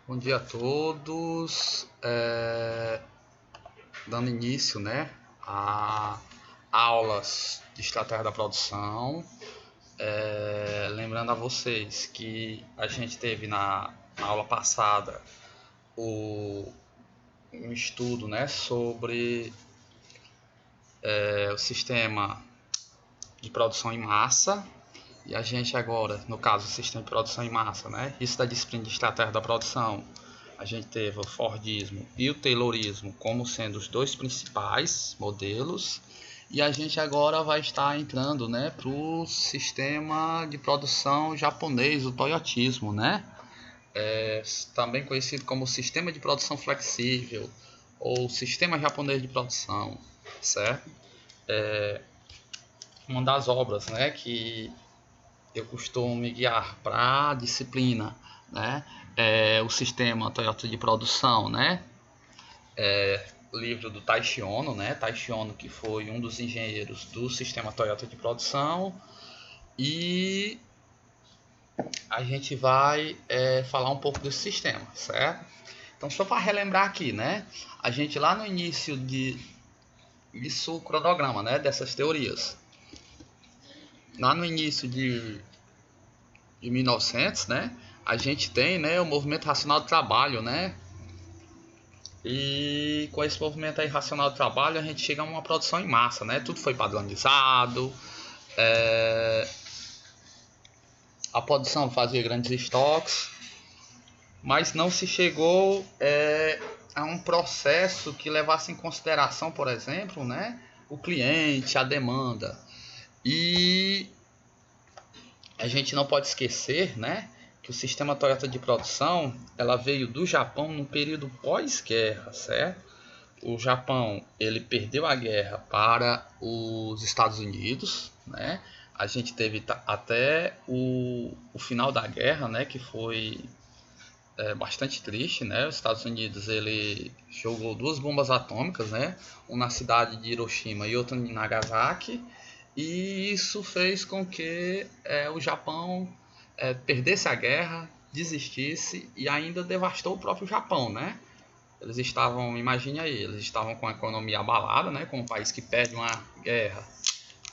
Bom dia a todos. Dando início, né, a aulas de estratégia da produção. Lembrando a vocês que a gente teve na aula passada um estudo, né, sobre o sistema de produção em massa. E a gente agora, no caso, o sistema de produção em massa, né? Isso da disciplina de estratégia da produção. A gente teve o Fordismo e o Taylorismo como sendo os dois principais modelos. E a gente agora vai estar entrando, né, para o sistema de produção japonês, o Toyotismo, né? Também conhecido como sistema de produção flexível ou sistema japonês de produção, certo? Uma das obras, né, que eu costumo me guiar para a disciplina, né? O sistema Toyota de produção, né? O livro do Taishi Ono, né? Taishi Ono, que foi um dos engenheiros do sistema Toyota de produção. E a gente vai falar um pouco desse sistema, certo? Então, só para relembrar aqui, né? A gente lá no início isso, o cronograma, né? Dessas teorias. Lá no início de 1900, né? A gente tem, né, o movimento racional do trabalho, né? E com esse movimento aí racional do trabalho, a gente chega a uma produção em massa, né? Tudo foi padronizado. A produção fazia grandes estoques, mas não se chegou a um processo que levasse em consideração, por exemplo, né, o cliente, a demanda. E a gente não pode esquecer, né, que o sistema Toyota de produção ela veio do Japão no período pós-guerra, certo? O Japão ele perdeu a guerra para os Estados Unidos, né? A gente teve até o final da guerra, né, que foi bastante triste, né? Os Estados Unidos ele jogou duas bombas atômicas, né? Uma na cidade de Hiroshima e outra em Nagasaki, e isso fez com que o Japão perdesse a guerra, desistisse e ainda devastou o próprio Japão, né? Eles estavam, imagine aí, eles estavam com a economia abalada, né? Como um país que perde uma guerra,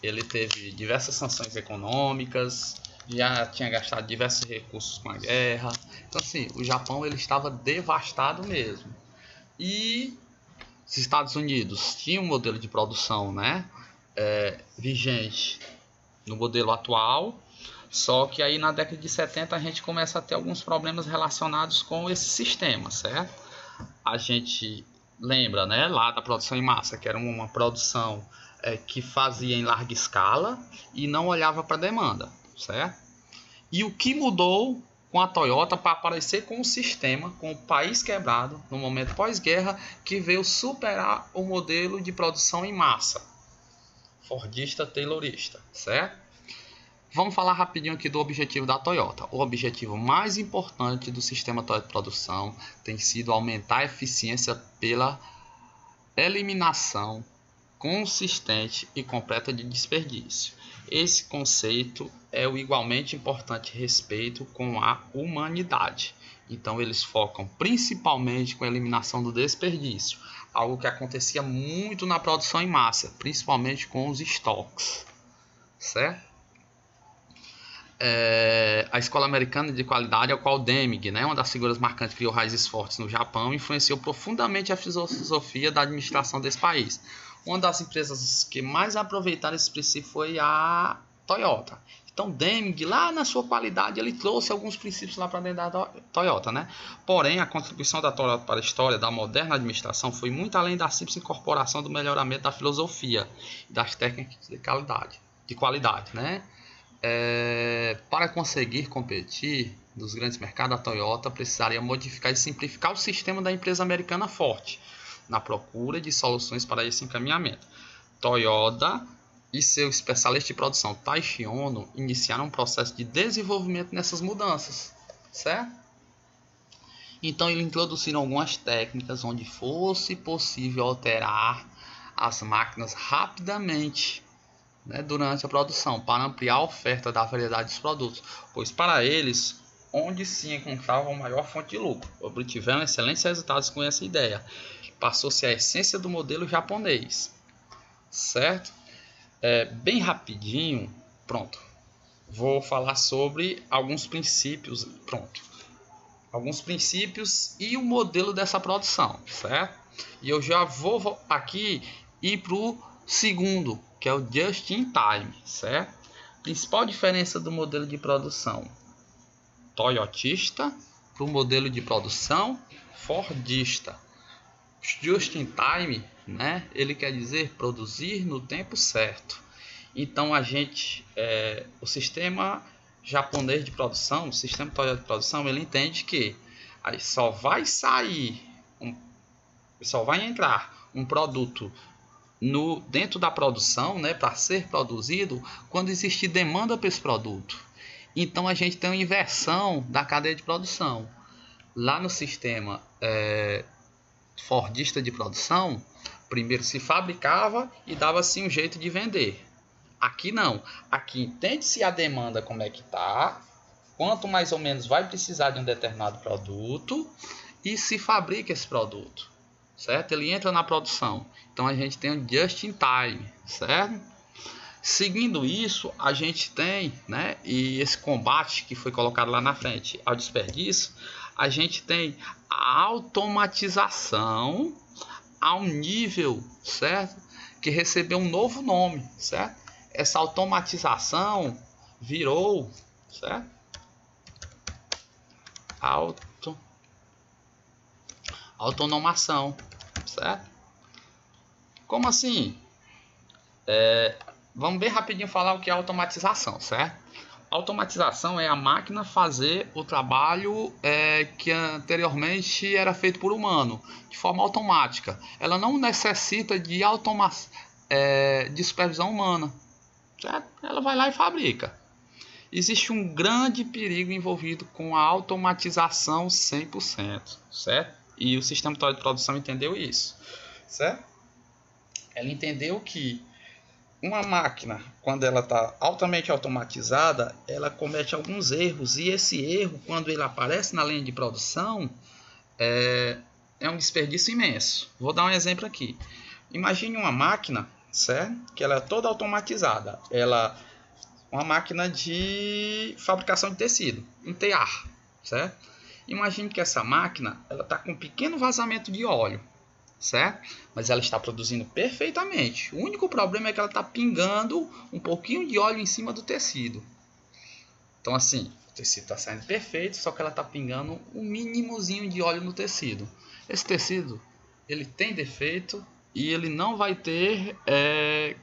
ele teve diversas sanções econômicas, já tinha gastado diversos recursos com a guerra. Então, assim, o Japão ele estava devastado mesmo. E os Estados Unidos tinham um modelo de produção, né? Vigente no modelo atual, só que aí na década de 70 a gente começa a ter alguns problemas relacionados com esse sistema, certo? A gente lembra, né, lá da produção em massa, que era uma produção que fazia em larga escala e não olhava para a demanda, certo? E o que mudou com a Toyota para aparecer com um sistema, com o país quebrado, no momento pós-guerra, que veio superar o modelo de produção em massa, Fordista, Taylorista, certo? Vamos falar rapidinho aqui do objetivo da Toyota. O objetivo mais importante do sistema Toyota de produção tem sido aumentar a eficiência pela eliminação consistente e completa de desperdício. Esse conceito é o igualmente importante respeito com a humanidade. Então eles focam principalmente com a eliminação do desperdício, algo que acontecia muito na produção em massa, principalmente com os estoques, certo? A Escola Americana de Qualidade, a qual Deming, né, uma das figuras marcantes que criou raízes fortes no Japão, influenciou profundamente a filosofia da administração desse país. Uma das empresas que mais aproveitaram esse princípio foi a Toyota. Então, Deming, lá na sua qualidade, ele trouxe alguns princípios lá para dentro da Toyota, né? Porém, a contribuição da Toyota para a história da moderna administração foi muito além da simples incorporação do melhoramento da filosofia e das técnicas de qualidade, né? Para conseguir competir nos grandes mercados, a Toyota precisaria modificar e simplificar o sistema da empresa americana forte, na procura de soluções para esse encaminhamento. Toyota e seu especialista de produção, Taishi Ono, iniciaram um processo de desenvolvimento nessas mudanças, certo? Então, eles introduziram algumas técnicas onde fosse possível alterar as máquinas rapidamente, né, durante a produção, para ampliar a oferta da variedade dos produtos, pois para eles onde se encontrava a maior fonte de lucro. Obtiveram excelentes resultados com essa ideia. Passou-se a essência do modelo japonês, certo? Bem rapidinho, pronto. Vou falar sobre alguns princípios, pronto. Alguns princípios e o modelo dessa produção, certo? E eu já vou aqui ir para o segundo, que é o Just in Time, certo? Principal diferença do modelo de produção toyotista para o modelo de produção fordista. Just in Time, né? Ele quer dizer produzir no tempo certo. Então o sistema japonês de produção, o sistema Toyota de produção, ele entende que aí só vai entrar um produto dentro da produção, né, para ser produzido quando existir demanda para esse produto. Então a gente tem uma inversão da cadeia de produção. Lá no sistema fordista de produção, primeiro se fabricava e dava-se um jeito de vender. Aqui não. Aqui entende-se a demanda como é que está, quanto mais ou menos vai precisar de um determinado produto e se fabrica esse produto, certo? Ele entra na produção. Então a gente tem o just in time, certo? Seguindo isso, a gente tem, né, e esse combate que foi colocado lá na frente ao desperdício, a gente tem a automatização a um nível, certo? Que recebeu um novo nome, certo? Essa automatização virou, certo? Autonomação, certo? Como assim? Vamos bem rapidinho falar o que é automatização, certo? Automatização é a máquina fazer o trabalho que anteriormente era feito por humano, de forma automática. Ela não necessita de de supervisão humana, certo? Ela vai lá e fabrica. Existe um grande perigo envolvido com a automatização 100%, certo? E o sistema de produção entendeu isso, certo? Ela entendeu que uma máquina, quando ela está altamente automatizada, ela comete alguns erros, e esse erro, quando ele aparece na linha de produção, é um desperdício imenso. Vou dar um exemplo aqui. Imagine uma máquina, certo? Que ela é toda automatizada. Uma máquina de fabricação de tecido, um tear, certo? Imagine que essa máquina ela está com um pequeno vazamento de óleo, certo? Mas ela está produzindo perfeitamente. O único problema é que ela está pingando um pouquinho de óleo em cima do tecido. Então assim, o tecido está saindo perfeito, só que ela está pingando um mínimozinho de óleo no tecido. Esse tecido ele tem defeito e ele não vai ter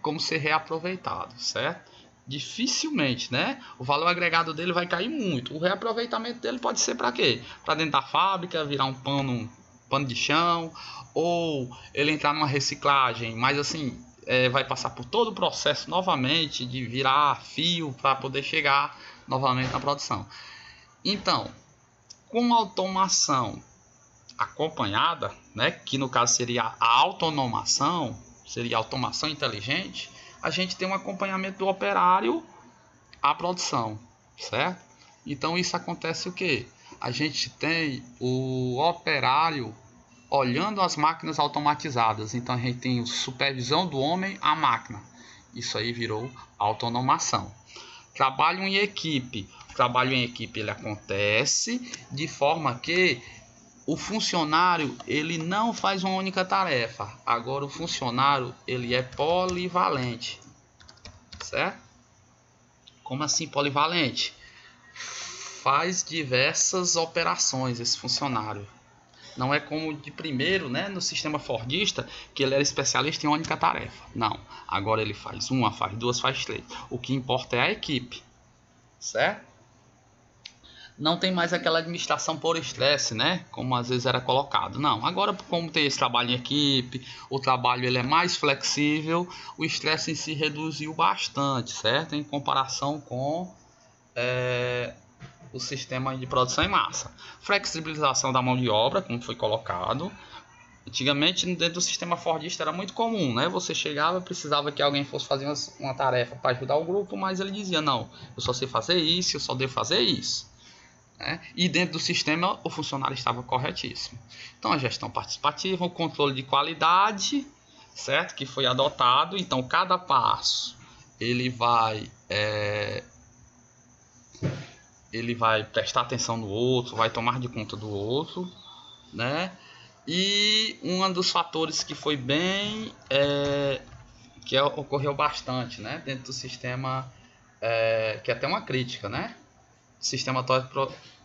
como ser reaproveitado, certo? Dificilmente, né? O valor agregado dele vai cair muito. O reaproveitamento dele pode ser para quê? Para dentro da fábrica, virar um pano de chão, ou ele entrar numa reciclagem, mas assim, vai passar por todo o processo novamente de virar fio para poder chegar novamente na produção. Então, com automação acompanhada, né, que no caso seria a autonomação, seria a automação inteligente, a gente tem um acompanhamento do operário à produção, certo? Então isso acontece o quê? A gente tem o operário olhando as máquinas automatizadas. Então a gente tem a supervisão do homem à máquina. Isso aí virou autonomação. Trabalho em equipe. O trabalho em equipe ele acontece de forma que o funcionário ele não faz uma única tarefa. Agora o funcionário ele é polivalente, certo? Como assim polivalente? Faz diversas operações esse funcionário. Não é como de primeiro, né, no sistema fordista, que ele era especialista em uma única tarefa. Não. Agora ele faz uma, faz duas, faz três. O que importa é a equipe, certo? Não tem mais aquela administração por estresse, né? Como às vezes era colocado. Não, agora como tem esse trabalho em equipe, o trabalho ele é mais flexível, o estresse em si reduziu bastante, certo? Em comparação com o sistema de produção em massa. Flexibilização da mão de obra, como foi colocado. Antigamente, dentro do sistema fordista era muito comum, né? Você chegava, precisava que alguém fosse fazer uma tarefa para ajudar o grupo, mas ele dizia, não, eu só sei fazer isso, eu só devo fazer isso. né? E dentro do sistema o funcionário estava corretíssimo. Então a gestão participativa, o controle de qualidade, certo? Que foi adotado. Então cada passo ele vai prestar atenção no outro, vai tomar de conta do outro, né? E um dos fatores que foi bem que ocorreu bastante, né, dentro do sistema, que é até uma crítica, né, sistema de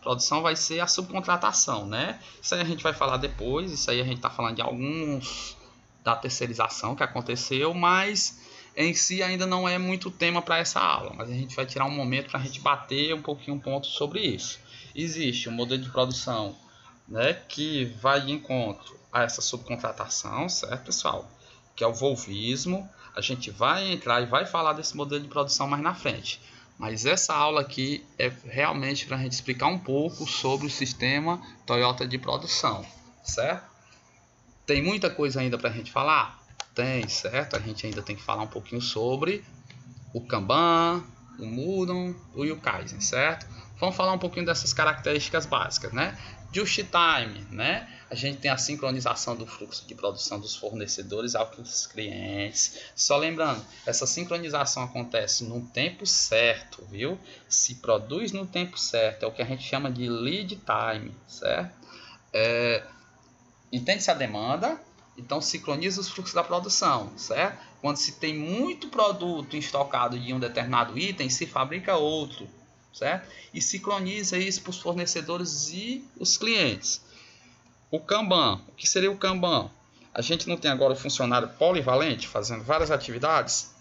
produção, vai ser a subcontratação, né? Isso aí a gente vai falar depois. Isso aí a gente está falando de alguns da terceirização que aconteceu, mas em si ainda não é muito tema para essa aula, mas a gente vai tirar um momento para a gente bater um pouquinho um ponto sobre isso. Existe um modelo de produção, né, que vai de encontro a essa subcontratação, certo, pessoal? Que é o volvismo. A gente vai entrar e vai falar desse modelo de produção mais na frente. Mas essa aula aqui é realmente para a gente explicar um pouco sobre o sistema Toyota de produção, certo? Tem muita coisa ainda para a gente falar? Tem, certo? A gente ainda tem que falar um pouquinho sobre o Kanban, o Mudon e o Kaizen, certo? Vamos falar um pouquinho dessas características básicas, né? Just time, né? A gente tem a sincronização do fluxo de produção dos fornecedores aos clientes. Só lembrando, essa sincronização acontece no tempo certo, viu? Se produz no tempo certo, é o que a gente chama de lead time, certo? Entende-se a demanda, então sincroniza os fluxos da produção, certo? Quando se tem muito produto estocado de um determinado item, se fabrica outro, certo? E sincroniza isso para os fornecedores e os clientes. O Kanban, o que seria o Kanban? A gente não tem agora o funcionário polivalente fazendo várias atividades?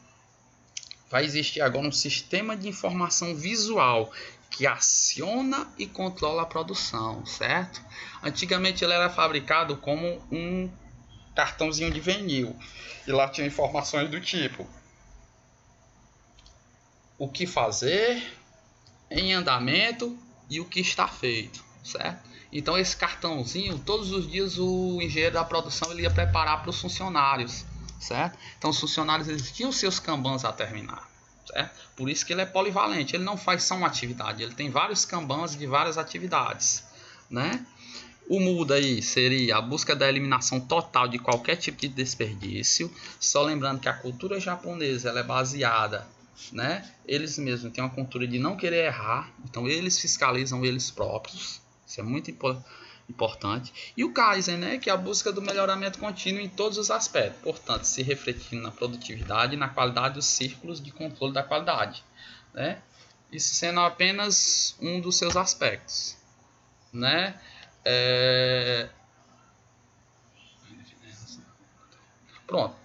Vai existir agora um sistema de informação visual que aciona e controla a produção, certo? Antigamente ele era fabricado como um cartãozinho de vinil e lá tinha informações do tipo: o que fazer, em andamento e o que está feito, certo? Então esse cartãozinho, todos os dias o engenheiro da produção ele ia preparar para os funcionários, certo? Então os funcionários eles tinham seus kanbans a terminar, certo? Por isso que ele é polivalente, ele não faz só uma atividade, ele tem vários kanbans de várias atividades, né? O muda aí seria a busca da eliminação total de qualquer tipo de desperdício. Só lembrando que a cultura japonesa ela é baseada, né? Eles mesmos têm uma cultura de não querer errar, então eles fiscalizam eles próprios. Isso é muito importante. E o Kaizen, né? Que é a busca do melhoramento contínuo em todos os aspectos. Portanto, se refletindo na produtividade e na qualidade dos círculos de controle da qualidade, né? Isso sendo apenas um dos seus aspectos, né? Pronto.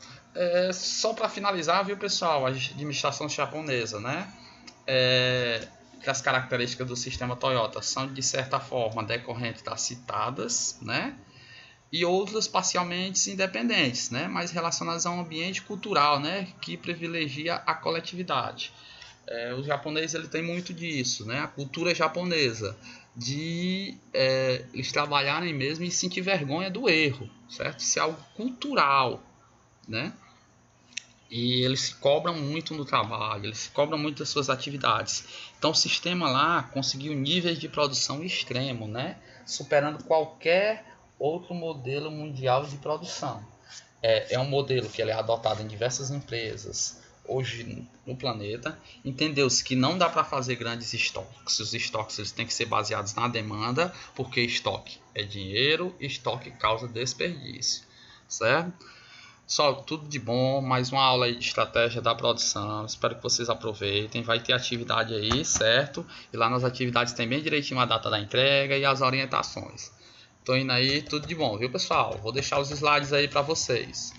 Só para finalizar, viu, pessoal, a administração japonesa, né? Que as características do sistema Toyota são de certa forma decorrentes das citadas, né? E outras parcialmente independentes, né? Mas relacionadas a um ambiente cultural, né? Que privilegia a coletividade. Os japoneses ele tem muito disso, né? A cultura japonesa de eles trabalharem mesmo e sentir vergonha do erro, certo? Isso é algo cultural, né? E eles se cobram muito no trabalho, eles se cobram muito das suas atividades. Então o sistema lá conseguiu níveis de produção extremo, né? Superando qualquer outro modelo mundial de produção. É um modelo que ele é adotado em diversas empresas hoje no planeta. Entendeu-se que não dá para fazer grandes estoques. Os estoques eles têm que ser baseados na demanda, porque estoque é dinheiro, estoque causa desperdício, certo? Só tudo de bom, mais uma aula aí de estratégia da produção. Espero que vocês aproveitem. Vai ter atividade aí, certo? E lá nas atividades tem bem direitinho a data da entrega e as orientações. Tô indo aí, tudo de bom, viu, pessoal? Vou deixar os slides aí para vocês.